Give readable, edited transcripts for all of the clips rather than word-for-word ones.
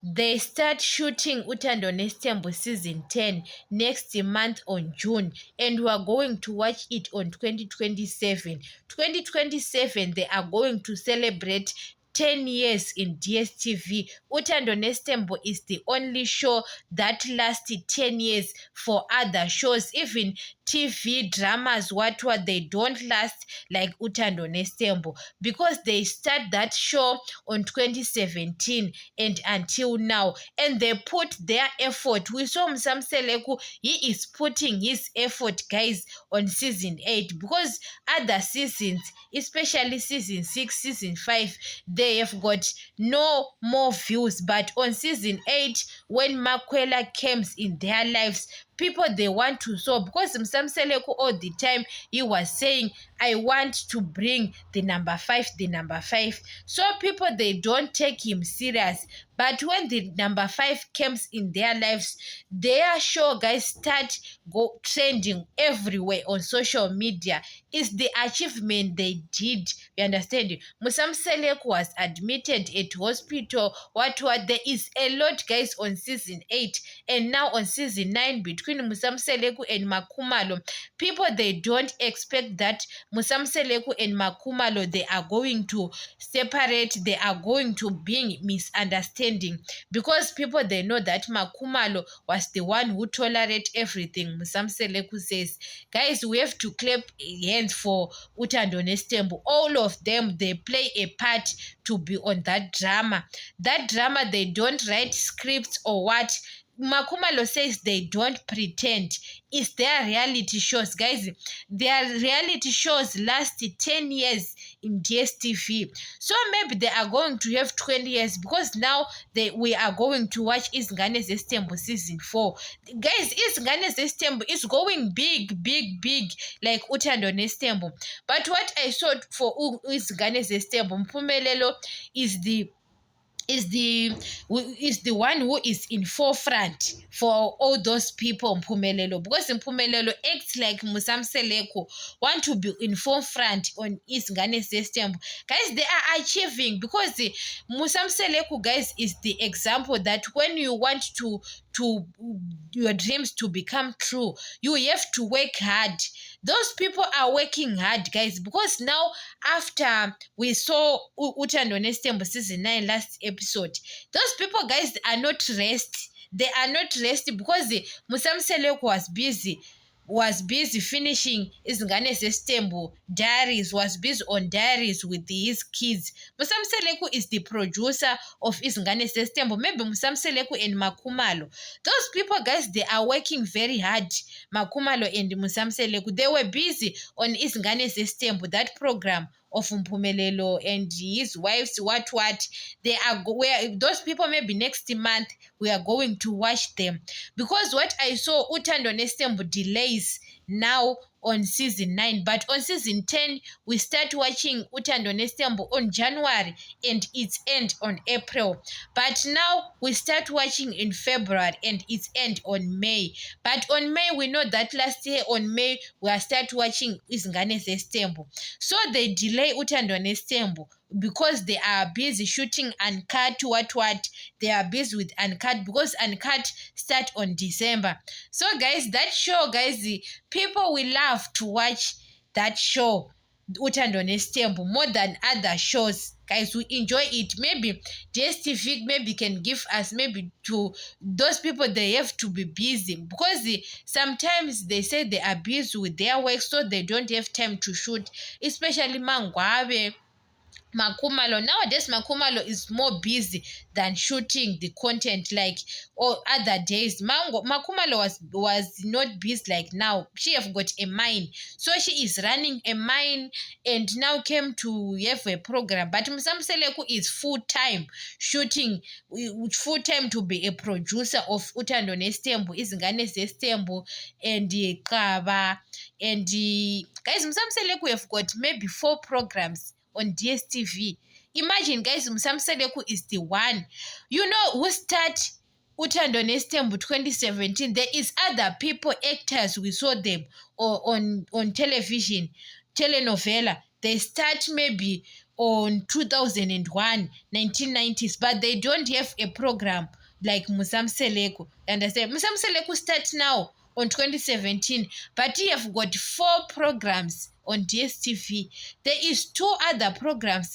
they start shooting Utando Nestembo season 10 next month on June, and we are going to watch it on 2027. 2027, they are going to celebrate 10 years in DSTV. Utando Nestembo is the only show that lasted 10 years. For other shows, even TV dramas, what they don't last like Utando Nestembo, because they start that show on 2017 and until now, and they put their effort. We saw Msamseleku, he is putting his effort, guys, on season 8, because other seasons, especially season 6, season 5, they have got no more views. But on season 8, when Makwela comes in their lives, people, they want to saw, because Msamseleku all the time he was saying, I want to bring the number 5, the number 5. So people, they don't take him serious. But when the number 5 comes in their lives, their show, guys, start go trending everywhere on social media. It's the achievement they did. You understand? Musamselek was admitted at hospital. What there is a lot, guys, on season 8, and now on season 9 between Musamseleku and Makumalo. People, they don't expect that Musamseleku and Makumalo, they are going to separate, they are going to be misunderstanding, because people, they know that Makumalo was the one who tolerate everything. Musamseleku says, guys, we have to clap hands for Utando Nestembo. All of them, they play a part to be on that drama. That drama, they don't write scripts or what. Makumalo says they don't pretend. It's their reality shows, guys. Their reality shows last 10 years in DSTV. So maybe they are going to have 20 years, because now we are going to watch Izingane Zestembo season 4. Guys, Izingane Zestembo is going big, big, big, like Utando Nestembo. But what I saw for Izingane Zestembo, Mpumelelo is the one who is in forefront for all those people. Mpumelelo, because Mpumelelo acts like Musamseleku want to be in forefront on Izingane system. Guys, they are achieving, because Musamseleku, guys, is the example that when you want to your dreams to become true, you have to work hard. Those people are working hard, guys, because now, after we saw Utando Nestembo season 9 last episode, those people, guys, are not rest. They are not resting, because Musamseleku was busy finishing Izingane Zestembo diaries, was busy on diaries with his kids. Musamseleku is the producer of Izingane Zestembo. Maybe Musamseleku and Makumalo. Those people, guys, they are working very hard. Makumalo and Musamseleku, they were busy on Izingane Zestembo, that program of Mpumelelo and his wives, what they are where those people, maybe next month we are going to watch them, because what I saw, Utando Nestembo delays now on season 9, but on season 10 we start watching Utando Nestembo on January and its end on April. But now we start watching in February and its end on May. But on May, we know that last year on May we are start watching Izingane Zestembo. So they delay Utando Nestembo because they are busy shooting Uncut. What they are busy with Uncut, because Uncut start on December. So guys, that show, guys, the people will love to watch that show, Utando Nestembo, more than other shows. Guys, we enjoy it. Maybe DSTV maybe can give us, maybe to those people, they have to be busy, because sometimes they say they are busy with their work, so they don't have time to shoot, especially Mangwabe, Makumalo. Nowadays, Makumalo is more busy than shooting the content like all other days. Makumalo was not busy like now. She have got a mine, so she is running a mine, and now came to have a program. But Musamseleku is full time shooting, full time to be a producer of Utando Nestembo, Izingane Zestembo, and Kaba, and guys, Musamseleku have got maybe 4 programs on DSTV. Imagine, guys, Musamseleku is the one, who start Utando Nestembo 2017. There is other people, actors, we saw them on television, telenovela. They start maybe on 2001, 1990s, but they don't have a program like Musamseleko. Understand? Musamseleko starts now on 2017, but he have got 4 programs on DSTV. There is 2 other programs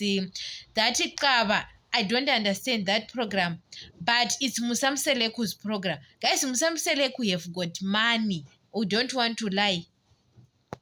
that Kaba. I don't understand that program, but it's Musamseleku's program. Guys, Musamseleku have got money. We don't want to lie.